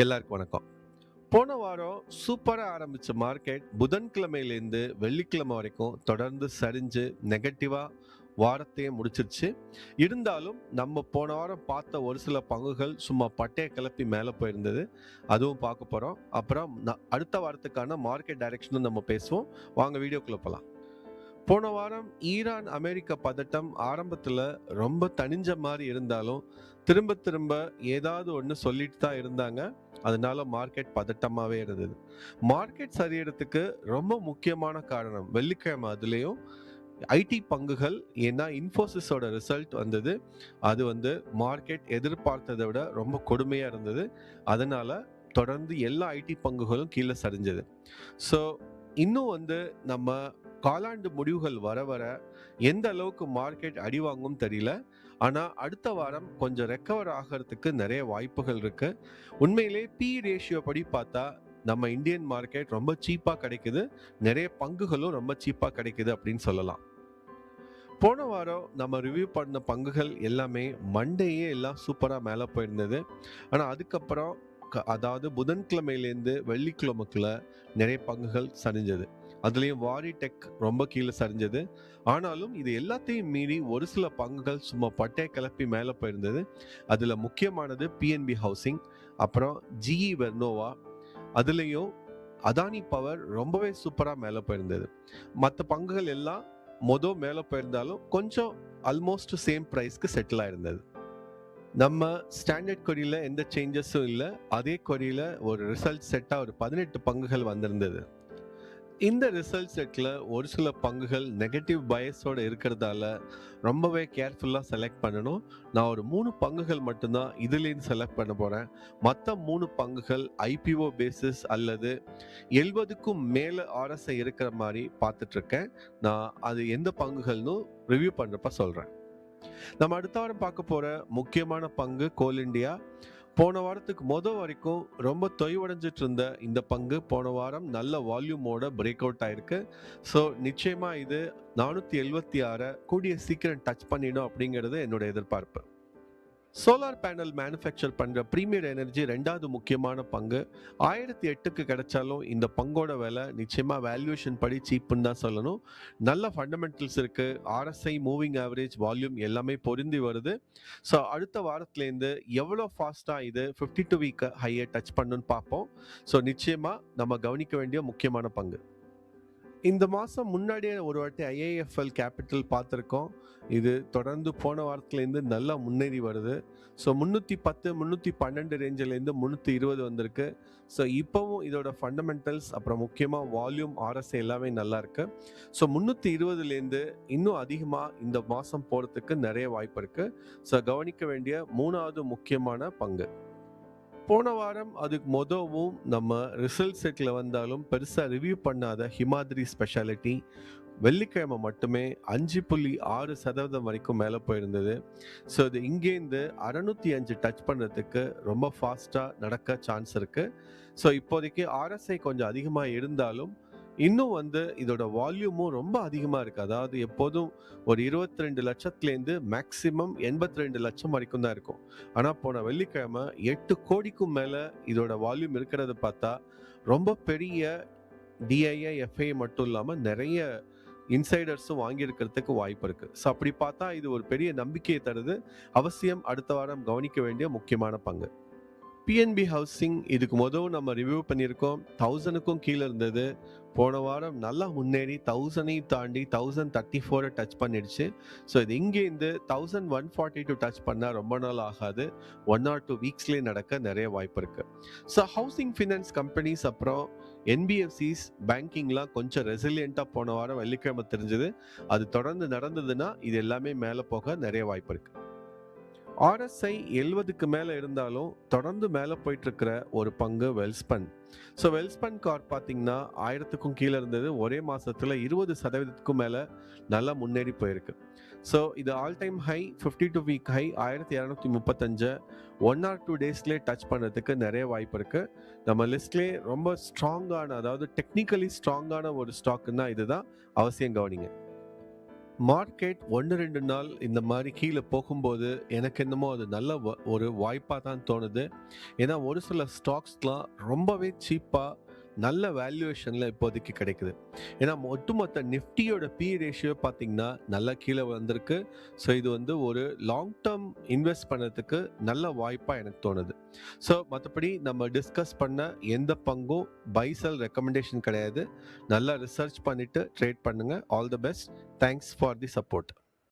எல்லாருக்கும் வணக்கம். போன வாரம் சூப்பரா ஆரம்பிச்ச மார்க்கெட் புதன்கிழமையிலேருந்து வெள்ளிக்கிழமை வரைக்கும் தொடர்ந்து சரிஞ்சு நெகட்டிவா வாரத்தையே முடிச்சிருச்சு. இருந்தாலும் நம்ம போன வாரம் பார்த்த ஒரு சில பங்குகள் சும்மா பட்டைய கிளப்பி மேல போயிருந்தது. அதுவும் பார்க்க போறோம். அப்புறம் அடுத்த வாரத்துக்கான மார்க்கெட் டைரக்ஷனும் நம்ம பேசுவோம். வாங்க வீடியோக்குள்ள போலாம். போன வாரம் ஈரான் அமெரிக்க பதட்டம் ஆரம்பத்துல ரொம்ப தணிஞ்ச மாதிரி இருந்தாலும் திரும்ப திரும்ப ஏதாவது ஒன்று சொல்லிட்டு தான் இருந்தாங்க. அதனால மார்க்கெட் பதட்டமாவே இருந்தது. மார்க்கெட் சரியறதுக்கு ரொம்ப முக்கியமான காரணம் வெள்ளிக்கிழமை அதுலேயும் ஐடி பங்குகள். ஏன்னா இன்ஃபோசிஸோட ரிசல்ட் வந்தது. அது மார்க்கெட் எதிர்பார்த்ததை விட ரொம்ப கொடுமையா இருந்தது. அதனால தொடர்ந்து எல்லா ஐடி பங்குகளும் கீழே சரிஞ்சது. ஸோ இன்னும் நம்ம காலாண்டு முடிவுகள் வர வர எந்த அளவுக்கு மார்க்கெட் அடி வாங்கும் தெரியல. ஆனா அடுத்த வாரம் கொஞ்சம் ரெக்கவர் ஆகிறதுக்கு நிறைய வாய்ப்புகள் இருக்கு. உண்மையிலே பி ரேஷியோ படி பார்த்தா நம்ம இந்தியன் மார்க்கெட் ரொம்ப சீப்பா கிடைக்குது. நிறைய பங்குகளும் ரொம்ப சீப்பா கிடைக்குது அப்படின்னு சொல்லலாம். போன வாரம் நம்ம ரிவ்யூ பண்ண பங்குகள் எல்லாமே மண்டேயே எல்லாம் சூப்பரா மேல போயிருந்தது. ஆனா அதுக்கப்புறம் அதாவது புதன்கிழமையிலேருந்து வெள்ளிக்கிழமைக்குள்ள நிறைய பங்குகள் சரிஞ்சது. அதுலயும் வாரி டெக் ரொம்ப கீழே சரிஞ்சது. ஆனாலும் இது எல்லாத்தையும் மீறி ஒரு சில பங்குகள் சும்மா பட்டை கிளப்பி மேல போயிருந்தது. அதுல முக்கியமானது பிஎன்பி ஹவுசிங், அப்புறம் ஜிஇ வெர்னோவா, அதுலயும் அதானி பவர் ரொம்பவே சூப்பரா மேல போயிருந்தது. மற்ற பங்குகள் எல்லாம் மேல போயிருந்தாலும் கொஞ்சம் ஆல்மோஸ்ட் சேம் பிரைஸ்க்கு செட்டில் ஆயிருந்தது. நம்ம ஸ்டாண்டர்ட் கொரியில எந்த சேஞ்சஸும் இல்லை. அதே கொரியில ஒரு ரிசல்ட் செட்டா ஒரு 18 பங்குகள் வந்திருந்தது. இந்த ரிசல்ட் செட்ல ஒரு சில பங்குகள் நெகட்டிவ் பயஸோட இருக்கிறதால ரொம்பவே கேர்ஃபுல்லா செலக்ட் பண்ணணும். நான் ஒரு 3 பங்குகள் மட்டும்தான் இதுலேருந்து செலக்ட் பண்ண போறேன். மற்ற 3 பங்குகள் ஐபிஓ பேசிஸ் அல்லது 70க்கும் மேல ஆர்எஸ்ஐ இருக்கிற மாதிரி பார்த்துட்டு இருக்கேன். நான் அது எந்த பங்குகள்னு ரிவ்யூ பண்றப்ப சொல்றேன். நம்ம அடுத்த வாரம் பார்க்க போற முக்கியமான பங்கு கோல் இண்டியா. போன வாரத்துக்கு வரைக்கும் ரொம்ப தொய்வடைஞ்சிட்டு இருந்த இந்த பங்கு போன வாரம் நல்ல வால்யூமோட பிரேக் அவுட் ஆயிருக்கு. ஸோ நிச்சயமா இது 476 கூடிய சீக்கிரம் டச் பண்ணிடும் அப்படிங்கிறது என்னோட எதிர்பார்ப்பு. சோலார் பேனல் மேனுஃபேக்சர் பண்ற பிரீமியர் எனர்ஜி ரெண்டாவது முக்கியமான பங்கு. 1008க்கு கிடைச்சாலும் இந்த பங்கோட விலை நிச்சயமா வேல்யூவேஷன் படி சீப்புன்னு தான் சொல்லணும். நல்ல ஃபண்டமெண்டல்ஸ் இருக்கு. ஆர்எஸ்ஐ, மூவிங் ஆவரேஜ், வால்யூம் எல்லாமே பொருந்தி வருது. ஸோ அடுத்த வாரத்துலேருந்து எவ்வளோ ஃபாஸ்டா இது 52 வீக் ஹையை டச் பண்ணுன்னு பார்ப்போம். ஸோ நிச்சயமா நம்ம கவனிக்க வேண்டிய முக்கியமான பங்கு. இந்த மாதம் முன்னாடியே ஒரு வாட்டி ஐஏஎஃப்எல் கேபிட்டல் பார்த்துருக்கோம். இது தொடர்ந்து போன வாரத்துலேருந்து நல்லா முன்னேறி வருது. ஸோ 310 312 ரேஞ்சிலேருந்து 320 வந்திருக்கு. ஸோ இப்போவும் இதோட ஃபண்டமெண்டல்ஸ் அப்புறம் முக்கியமாக வால்யூம், ஆர்எஸ்ஐ எல்லாமே நல்லா இருக்கு. ஸோ 320லேருந்து இன்னும் அதிகமாக இந்த மாதம் போகிறதுக்கு நிறைய வாய்ப்பு இருக்கு. ஸோ கவனிக்க வேண்டிய மூணாவது முக்கியமான பங்கு. போன வாரம் அதுக்கு நம்ம ரிசல்ட் செட்ல வந்தாலும் பெருசா ரிவ்யூ பண்ணாத ஹிமாத்ரி ஸ்பெஷாலிட்டி வெள்ளிக்கிழமை மட்டுமே 5.6% வரைக்கும் மேலே போயிருந்தது. ஸோ இது இங்கேருந்து 605 டச் பண்ணுறதுக்கு ரொம்ப ஃபாஸ்ட்டாக நடக்க சான்ஸ் இருக்கு. ஸோ இப்போதைக்கு ஆர்எஸ்ஐ கொஞ்சம் அதிகமாக இருந்தாலும் இன்னும் இதோட வால்யூமும் ரொம்ப அதிகமா இருக்கு. அதாவது எப்போதும் ஒரு 22 லட்சத்துலேருந்து மேக்சிமம் 82 லட்சம் வரைக்கும் தான் இருக்கும். ஆனா போன வெள்ளிக்கிழமை 8 கோடிக்கும் மேல இதோட வால்யூம் இருக்கிறத பார்த்தா ரொம்ப பெரிய டிஐஐ, எஃப்ஐ மட்டும் இல்லாம நிறைய இன்சைடர்ஸும் வாங்கியிருக்கிறதுக்கு வாய்ப்பு இருக்கு. ஸோ அப்படி பார்த்தா இது ஒரு பெரிய நம்பிக்கையை தருது. அவசியம் அடுத்த வாரம் கவனிக்க வேண்டிய முக்கியமான பங்கு. பிஎன்பி ஹவுசிங் இதுக்கு நம்ம ரிவ்யூ பண்ணியிருக்கோம். 1000க்கும் கீழே இருந்தது. போன வாரம் நல்லா முன்னேறி 1000ஐயும் தாண்டி 1034 டச் பண்ணிடுச்சு. ஸோ இது இங்கேருந்து 1142 டச் பண்ணால் ரொம்ப நாள் ஆகாது. 1 or 2 வீக்ஸ்லேயே நடக்க நிறைய வாய்ப்பு இருக்கு. ஸோ ஹவுசிங் ஃபினான்ஸ் கம்பெனிஸ் அப்புறம் என்பிஎஃப்சிஸ், பேங்கிங்லாம் கொஞ்சம் ரெசிலியண்ட்டாக போன வாரம் வெள்ளிக்கிழமை தெரிஞ்சது. அது தொடர்ந்து நடந்ததுன்னா இது எல்லாமே மேலே போக நிறைய வாய்ப்பு இருக்கு. ஆர்எஸ்ஐ 70க்கு மேலே இருந்தாலும் தொடர்ந்து மேலே போயிட்டு இருக்கிற ஒரு பங்கு வெல்ஸ்பன். ஸோ வெல்ஸ்பன் கார் பார்த்தீங்கன்னா 1000க்கும் கீழே இருந்தது. ஒரே மாதத்தில் 20%க்கும் மேலே நல்லா முன்னேறி போயிருக்கு. ஸோ இது all time high 52 week high 1235 1 or 2 டேஸ்லேயே டச் பண்ணுறதுக்கு நிறைய வாய்ப்பு இருக்குது. நம்ம லிஸ்ட்லேயே ரொம்ப ஸ்ட்ராங்கான, அதாவது டெக்னிக்கலி ஸ்ட்ராங்கான ஒரு ஸ்டாக்குன்னா இதுதான். அவசியம் கவனிங்க. மார்க்கெட் 1, 2 நாள் இந்த மாரி கீழ போகும்போது, எனக்கு என்னமோ அது நல்ல ஒரு வாய்ப்பா தான் தோணுது. ஏன்னா, ஒரு சில ஸ்டாக்ஸ்லாம் ரொம்பவே சீப்பா, நல்ல வேல்யூவேஷன்ல இப்போதைக்கு கிடைக்குது. ஏன்னா, ஒட்டுமொத்த நிஃப்டியோட ரேஷியோ பார்த்தீங்கன்னா, நல்லா கீழ வந்திருக்கு. ஸோ, இது வந்து ஒரு லாங் டர்ம் இன்வெஸ்ட் பண்ணதுக்கு நல்ல வாய்ப்பா எனக்கு தோணுது. ஸோ, மத்தபடி நம்ம டிஸ்கஸ் பண்ண எந்த பங்கும் பை, செல் ரெக்கமெண்டேஷன் கிடையாது. நல்லா ரிசர்ச் பண்ணிட்டு ட்ரேட் பண்ணுங்க. All the best. Thanks for the support.